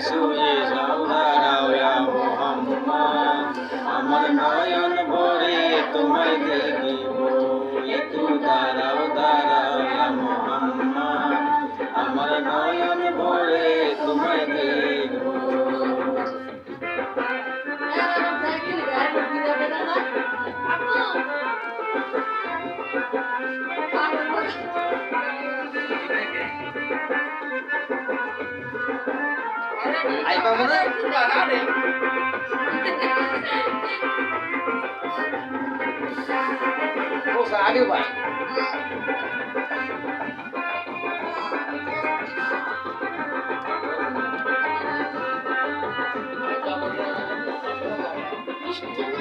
শুয়ে যাও দাঁড়াও ইয়া মুহাম্মদ আমার নয়ন ভরে তোমায় দেখিব একটু দাঁড়াও দাঁড়াও ইয়া মুহাম্মদ আমার নয়ন ভরে তোমায় দেখব Ay, vamos a ver. Cosa aduh, Pak. Thank you.